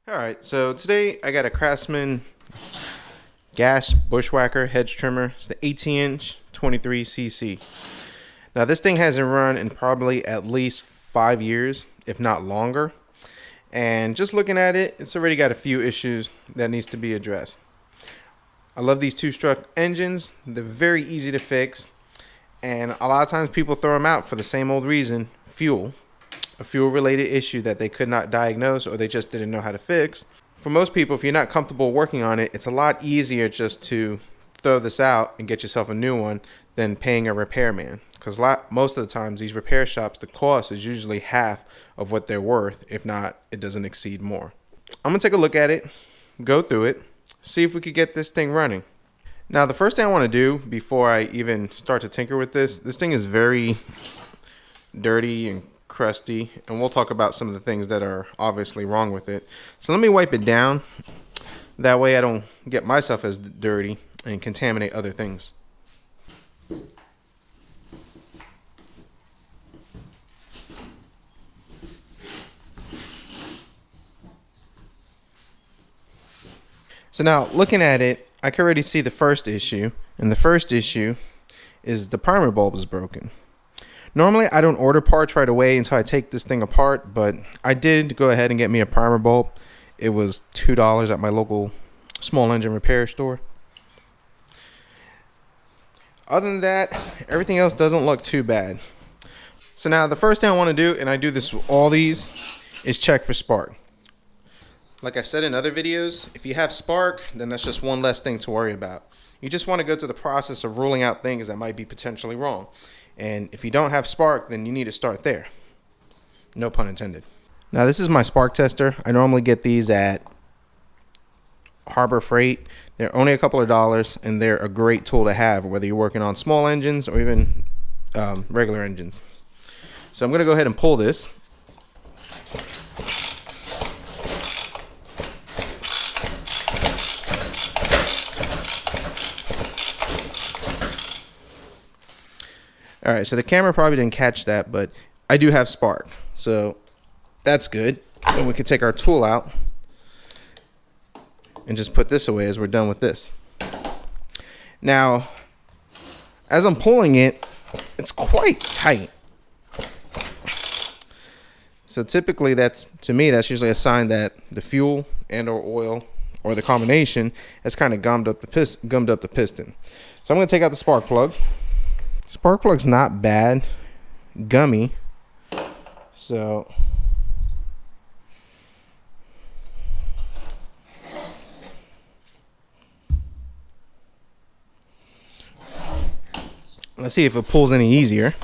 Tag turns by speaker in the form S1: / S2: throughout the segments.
S1: Alright, so today I got a Craftsman gas bushwhacker hedge trimmer. It's the 18-inch 23cc. Now this thing hasn't run in probably at least 5 years, if not longer. And just looking at it, it's already got a few issues that needs to be addressed. I love these two-stroke engines. They're very easy to fix. And a lot of times people throw them out for the same old reason, fuel. A fuel related issue that they could not diagnose or they just didn't know how to fix. For most people, if you're not comfortable working on it, it's a lot easier just to throw this out and get yourself a new one than paying a repairman. Because most of the times these repair shops, the cost is usually half of what they're worth. If not, it doesn't exceed more. I'm going to take a look at it, go through it, see if we could get this thing running. Now the first thing I want to do before I even start to tinker with this thing is very dirty and crusty, and we'll talk about some of the things that are obviously wrong with it. So let me wipe it down. That way I don't get myself as dirty and contaminate other things. So now looking at it, I can already see the first issue, and the first issue is the primer bulb is broken. Normally, I don't order parts right away until I take this thing apart, but I did go ahead and get me a primer bulb. It was $2 at my local small engine repair store. Other than that, everything else doesn't look too bad. So now the first thing I want to do, and I do this with all these, is check for spark. Like I've said in other videos, if you have spark, then that's just one less thing to worry about. You just want to go through the process of ruling out things that might be potentially wrong. And if you don't have spark, then you need to start there. No pun intended. Now this is my spark tester. I normally get these at Harbor Freight. They're only a couple of dollars, and they're a great tool to have, whether you're working on small engines or even regular engines. So I'm going to go ahead and pull this. Alright, so the camera probably didn't catch that, but I do have spark. So that's good. And we can take our tool out and just put this away as we're done with this. Now, as I'm pulling it, it's quite tight. So typically to me, that's usually a sign that the fuel and or oil or the combination has kind of gummed up the piston. So I'm going to take out the spark plug. Spark plug's not bad, gummy, so let's see if it pulls any easier.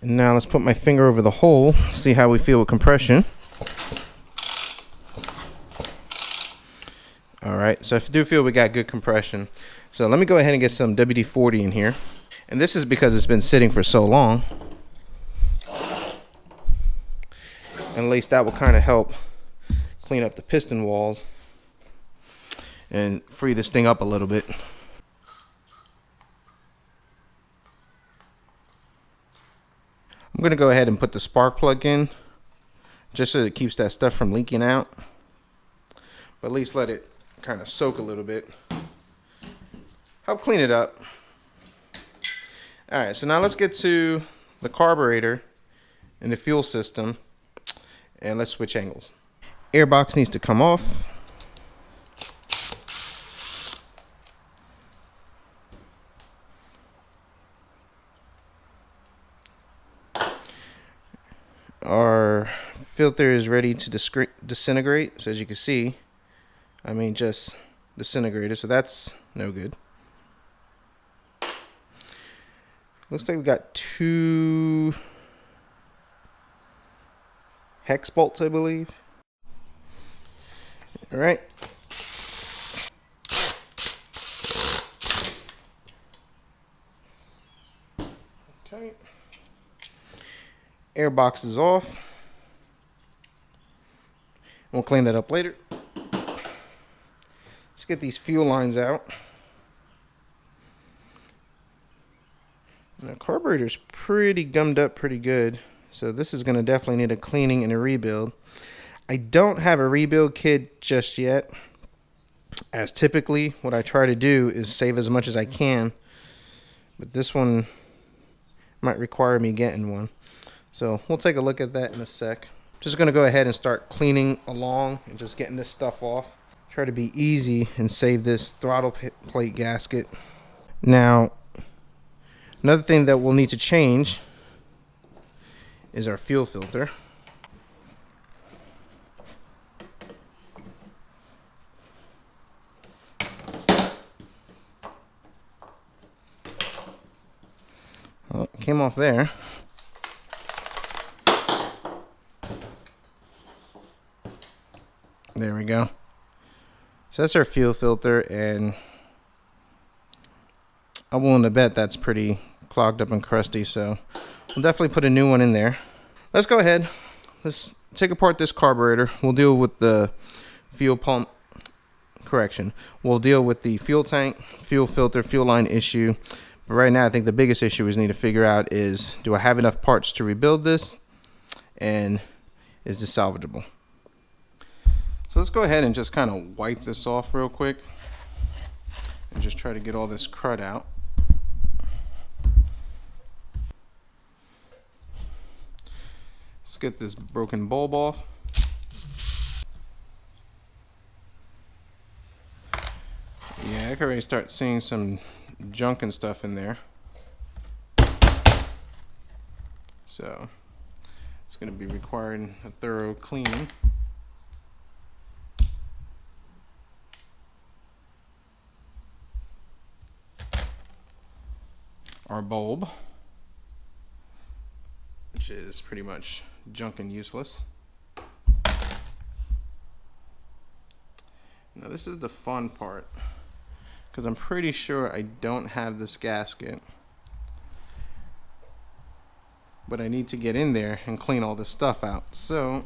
S1: And now let's put my finger over the hole, see how we feel with compression. Alright, so I do feel we got good compression. So let me go ahead and get some WD-40 in here. And this is because it's been sitting for so long. And at least that will kind of help clean up the piston walls and free this thing up a little bit. I'm going to go ahead and put the spark plug in just so it keeps that stuff from leaking out. But at least let it kind of soak a little bit. Help clean it up. Alright, so now let's get to the carburetor and the fuel system, and let's switch angles. Airbox needs to come off. Our filter is ready to disintegrate, so as you can see, just disintegrated, so that's no good. Looks like we got 2 hex bolts, I believe. All right. Okay. Airbox is off. We'll clean that up later. Let's get these fuel lines out. And the carburetor's pretty gummed up pretty good. So this is going to definitely need a cleaning and a rebuild. I don't have a rebuild kit just yet, as typically what I try to do is save as much as I can, but this one might require me getting one. So we'll take a look at that in a sec. Just going to go ahead and start cleaning along and just getting this stuff off. Try to be easy and save this throttle plate gasket. Now, another thing that we'll need to change is our fuel filter. Well, it came off there. There we go. So that's our fuel filter, and I'm willing to bet that's pretty clogged up and crusty, so we'll definitely put a new one in there. Let's go ahead. Let's take apart this carburetor. We'll deal with the fuel pump. Correction. We'll deal with the fuel tank, fuel filter, fuel line issue. But right now, I think the biggest issue we need to figure out is, do I have enough parts to rebuild this? And is this salvageable? So let's go ahead and just kind of wipe this off real quick and just try to get all this crud out. Let's get this broken bulb off. Yeah, I can already start seeing some junk and stuff in there. So it's going to be requiring a thorough cleaning. Our bulb, which is pretty much junk and useless. Now this is the fun part, because I'm pretty sure I don't have this gasket, but I need to get in there and clean all this stuff out. So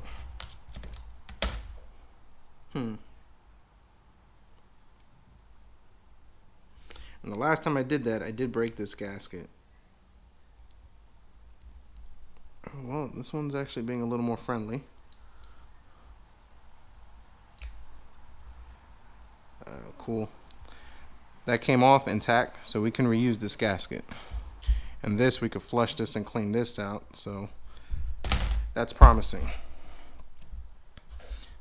S1: and the last time I did that, I did break this gasket. Well, this one's actually being a little more friendly. Cool. That came off intact, so we can reuse this gasket. And this, we could flush this and clean this out, so that's promising.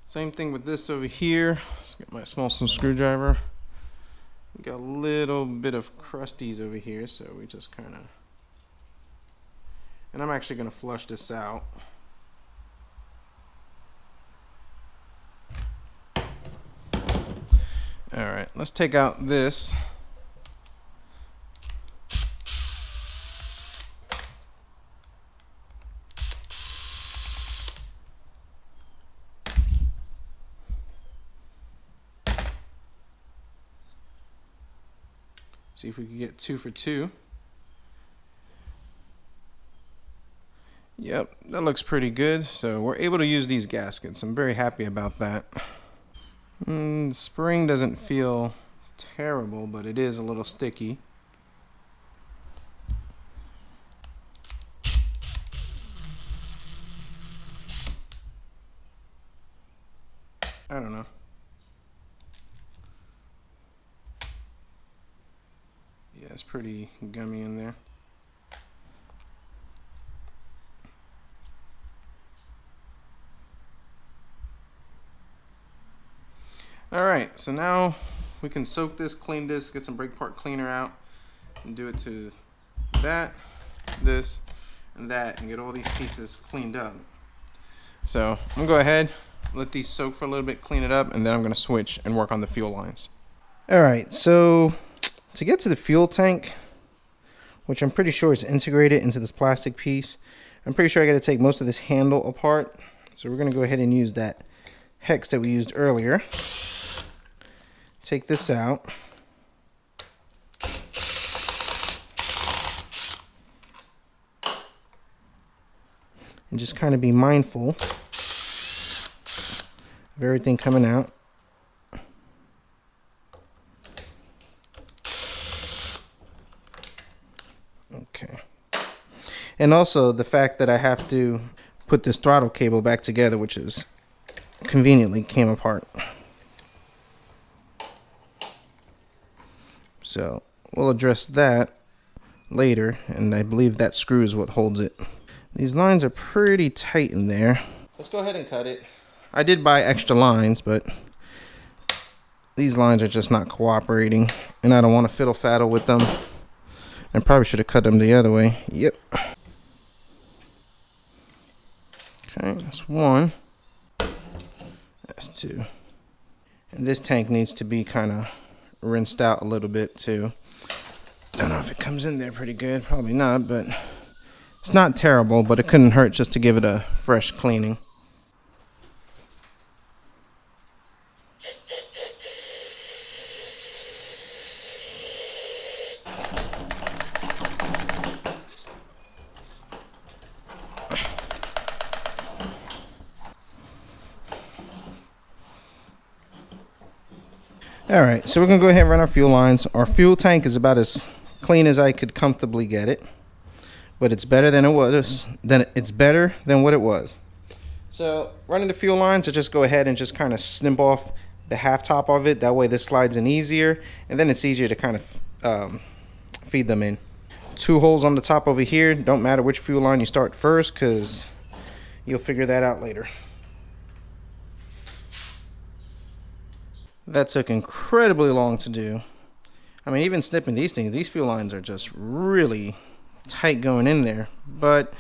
S1: Same thing with this over here. Let's get my small screwdriver. We got a little bit of crusties over here, so we just kind of, and I'm actually going to flush this out. Alright, let's take out this. See if we can get 2 for 2. Yep, that looks pretty good. So we're able to use these gaskets. I'm very happy about that. The spring doesn't feel terrible, but it is a little sticky. I don't know. Yeah, it's pretty gummy in there. Alright, so now we can soak this, clean this, get some brake part cleaner out, and do it to that, this, and that, and get all these pieces cleaned up. So I'm going to go ahead, let these soak for a little bit, clean it up, and then I'm going to switch and work on the fuel lines. Alright, so to get to the fuel tank, which I'm pretty sure is integrated into this plastic piece, I'm pretty sure I got to take most of this handle apart. So we're going to go ahead and use that hex that we used earlier. Take this out. And just kind of be mindful of everything coming out. Okay. And also the fact that I have to put this throttle cable back together, which is conveniently came apart. So we'll address that later, and I believe that screw is what holds it. These lines are pretty tight in there. Let's go ahead and cut it. I did buy extra lines, but these lines are just not cooperating, and I don't want to fiddle faddle with them. I probably should have cut them the other way. Yep. Okay, that's one. That's two. And this tank needs to be kind of rinsed out a little bit too. Don't know if it comes in there pretty good. Probably not, but it's not terrible, but it couldn't hurt just to give it a fresh cleaning. Alright, so we're going to go ahead and run our fuel lines. Our fuel tank is about as clean as I could comfortably get it. But it's better than it was. It's better than what it was. So running the fuel lines, I just go ahead and just kind of snip off the half top of it. That way this slides in easier. And then it's easier to kind of feed them in. 2 holes on the top over here. Don't matter which fuel line you start first, because you'll figure that out later. That took incredibly long to do. I mean, even snipping these things, these fuel lines are just really tight going in there. But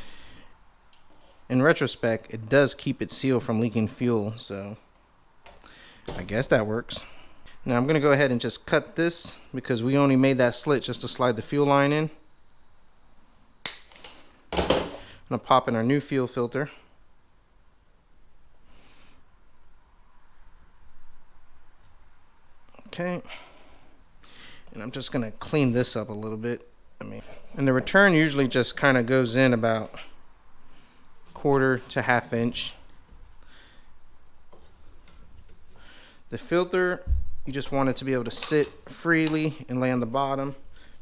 S1: in retrospect, it does keep it sealed from leaking fuel. So I guess that works. Now I'm going to go ahead and just cut this, because we only made that slit just to slide the fuel line in. I'm going to pop in our new fuel filter. Okay, and I'm just gonna clean this up a little bit. And the return usually just kind of goes in about 1/4 to 1/2 inch. The filter, you just want it to be able to sit freely and lay on the bottom,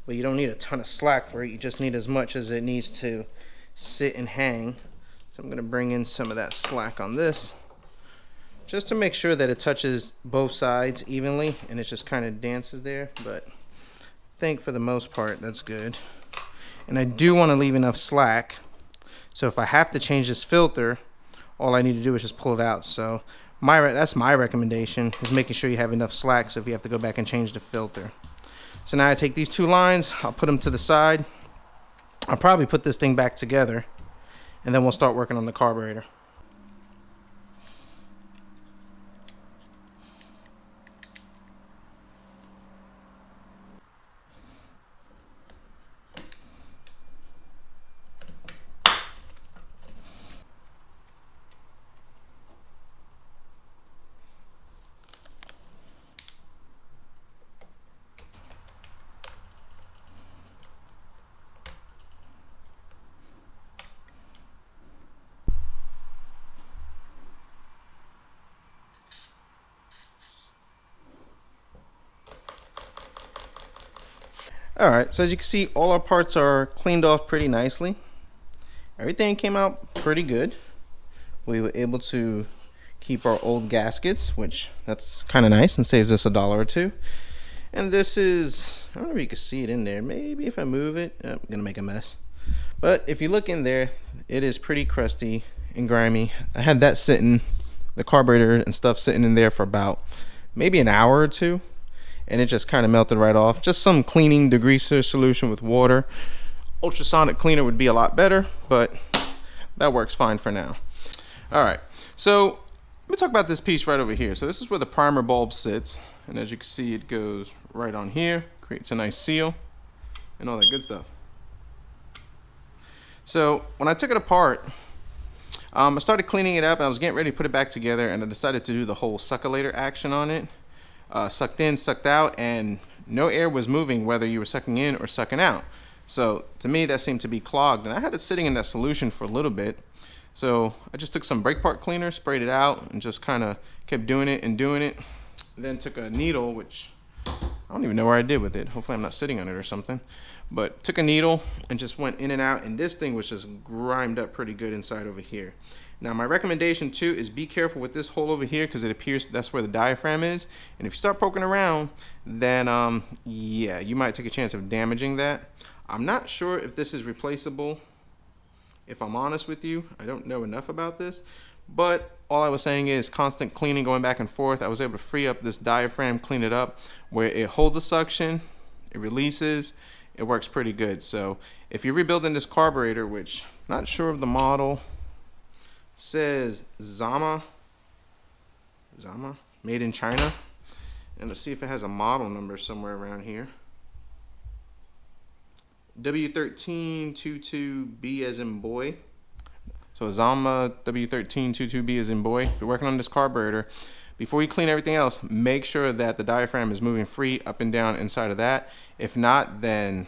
S1: but you don't need a ton of slack for it. You just need as much as it needs to sit and hang. So I'm gonna bring in some of that slack on this, just to make sure that it touches both sides evenly and it just kind of dances there. But I think for the most part that's good. And I do want to leave enough slack, so if I have to change this filter, all I need to do is just pull it out. So that's my recommendation, is making sure you have enough slack so if you have to go back and change the filter. So now I take these 2 lines, I'll put them to the side. I'll probably put this thing back together, and then we'll start working on the carburetor. Alright, so as you can see, all our parts are cleaned off pretty nicely. Everything came out pretty good. We were able to keep our old gaskets, which that's kind of nice and saves us $1 or $2. And this is, I don't know if you can see it in there. Maybe if I move it, I'm gonna make a mess. But if you look in there, it is pretty crusty and grimy. I had that sitting, the carburetor and stuff sitting in there for about maybe an hour or 2. And it just kind of melted right off. Just some cleaning degreaser solution with water. Ultrasonic cleaner would be a lot better, but that works fine for now. Alright, so let me talk about this piece right over here. So this is where the primer bulb sits, and as you can see, it goes right on here, creates a nice seal and all that good stuff. So when I took it apart, I started cleaning it up, and I was getting ready to put it back together, and I decided to do the whole succulator action on it. Sucked in, sucked out, and no air was moving whether you were sucking in or sucking out. So to me that seemed to be clogged, and I had it sitting in that solution for a little bit. So I just took some brake part cleaner, sprayed it out, and just kind of kept doing it and doing it. Then took a needle, which I don't even know where I did with it. Hopefully I'm not sitting on it or something. But took a needle and just went in and out, and this thing was just grimed up pretty good inside over here. Now my recommendation too is be careful with this hole over here, because it appears that's where the diaphragm is, and if you start poking around, then yeah, you might take a chance of damaging that. I'm not sure if this is replaceable, if I'm honest with you. I don't know enough about this, but all I was saying is constant cleaning, going back and forth. I was able to free up this diaphragm, clean it up where it holds a suction, it releases, it works pretty good. So if you're rebuilding this carburetor, which I'm not sure of the model, says Zama, made in China, and let's see if it has a model number somewhere around here. W1322B as in boy. So Zama W1322B as in boy. If you're working on this carburetor, before you clean everything else, make sure that the diaphragm is moving free up and down inside of that. If not, then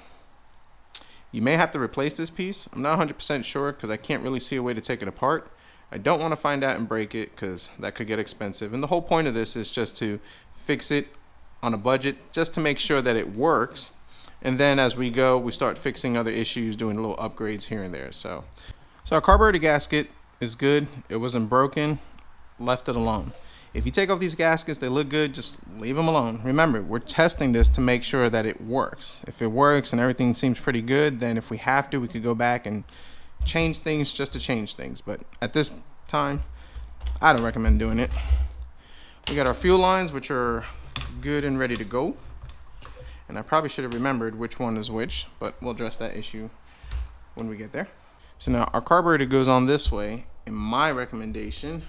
S1: you may have to replace this piece. I'm not 100% sure because I can't really see a way to take it apart. I don't want to find out and break it because that could get expensive. And the whole point of this is just to fix it on a budget, just to make sure that it works. And then as we go, we start fixing other issues, doing little upgrades here and there. So our carburetor gasket is good. It wasn't broken. Left it alone. If you take off these gaskets, they look good, just leave them alone. Remember, we're testing this to make sure that it works. If it works and everything seems pretty good, then if we have to, we could go back and change things just to change things. But at this time, I don't recommend doing it. We got our fuel lines, which are good and ready to go. And I probably should have remembered which one is which, but we'll address that issue when we get there. So now our carburetor goes on this way, and my recommendation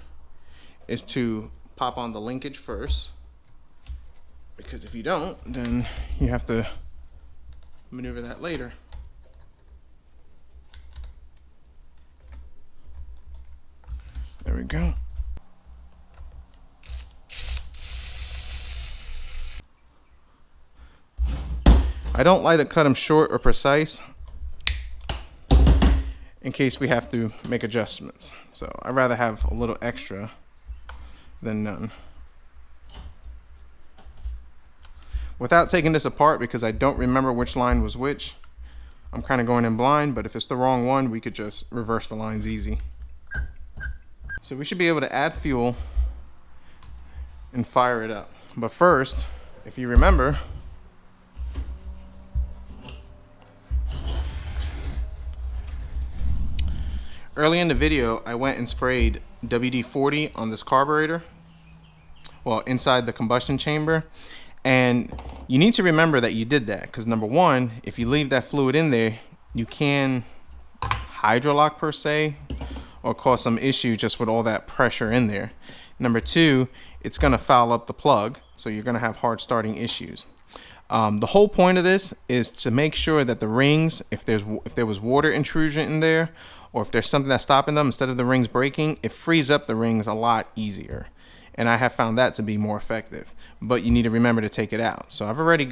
S1: is to pop on the linkage first, because if you don't, then you have to maneuver that later. There we go. I don't like to cut them short or precise in case we have to make adjustments. So I'd rather have a little extra than none. Without taking this apart, because I don't remember which line was which, I'm kind of going in blind, but if it's the wrong one, we could just reverse the lines easy. So we should be able to add fuel and fire it up. But first, if you remember, early in the video, I went and sprayed WD-40 on this carburetor, well, inside the combustion chamber. And you need to remember that you did that, because number one, if you leave that fluid in there, you can hydrolock per se, or cause some issue just with all that pressure in there. Number two, it's going to foul up the plug, so you're going to have hard starting issues. The whole point of this is to make sure that the rings, if there was water intrusion in there, or if there's something that's stopping them, instead of the rings breaking, it frees up the rings a lot easier. And I have found that to be more effective. But you need to remember to take it out. So I've already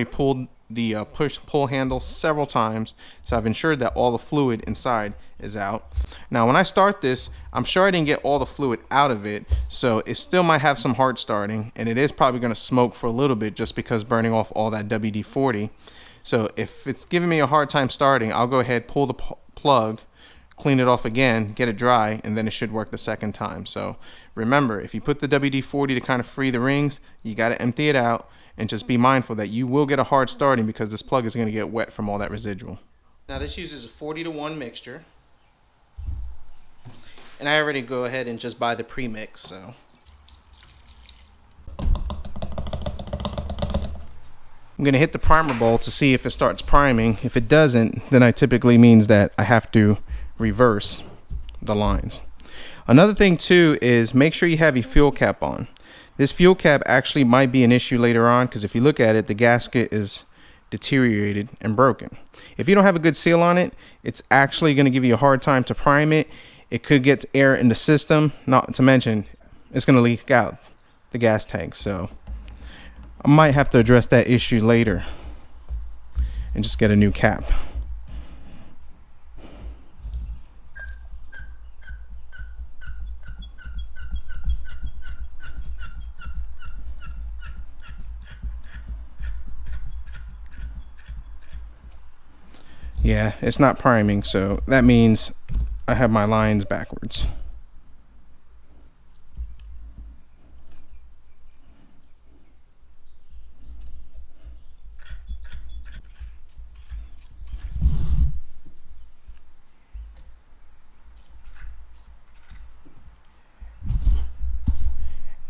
S1: pulled the pull handle several times, so I've ensured that all the fluid inside is out. Now when I start this, I'm sure I didn't get all the fluid out of it, so it still might have some hard starting, and it is probably going to smoke for a little bit just because burning off all that WD-40. So if it's giving me a hard time starting, I'll go ahead, pull the plug, clean it off again, get it dry, and then it should work the second time. So remember, if you put the WD-40 to kind of free the rings, you got to empty it out, and just be mindful that you will get a hard starting because this plug is going to get wet from all that residual. Now this uses a 40-to-1 mixture, and I already go ahead and just buy the pre-mix. So I'm going to hit the primer bowl to see if it starts priming. If it doesn't, then I typically means that I have to reverse the lines. Another thing too is make sure you have your fuel cap on. This fuel cap actually might be an issue later on, because if you look at it, the gasket is deteriorated and broken. If you don't have a good seal on it, it's actually going to give you a hard time to prime it. It could get air in the system, not to mention it's going to leak out the gas tank. So I might have to address that issue later and just get a new cap. Yeah, it's not priming, so that means I have my lines backwards.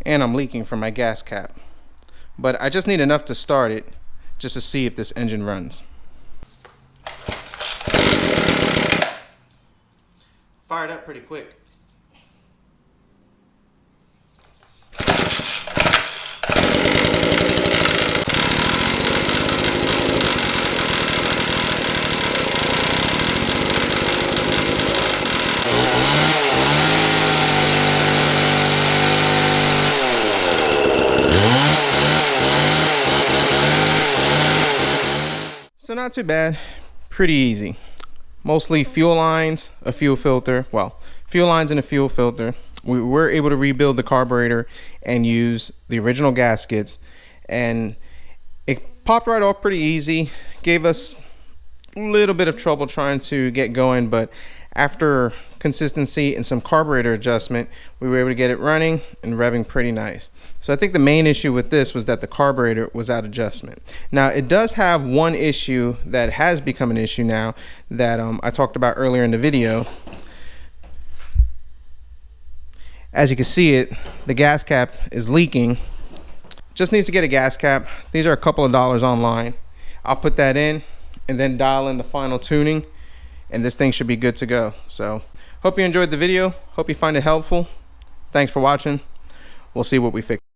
S1: And I'm leaking from my gas cap. But I just need enough to start it, just to see if this engine runs. Fired up pretty quick. So not too bad, pretty easy. Mostly fuel lines, a fuel filter, well, fuel lines and a fuel filter. We were able to rebuild the carburetor and use the original gaskets, and it popped right off pretty easy. Gave us a little bit of trouble trying to get going, but after consistency and some carburetor adjustment, we were able to get it running and revving pretty nice. So I think the main issue with this was that the carburetor was out of adjustment. Now it does have one issue that has become an issue now that I talked about earlier in the video. As you can see it, the gas cap is leaking. Just needs to get a gas cap. These are a couple of dollars online. I'll put that in and then dial in the final tuning, and this thing should be good to go. So hope you enjoyed the video. Hope you find it helpful. Thanks for watching. We'll see what we fix.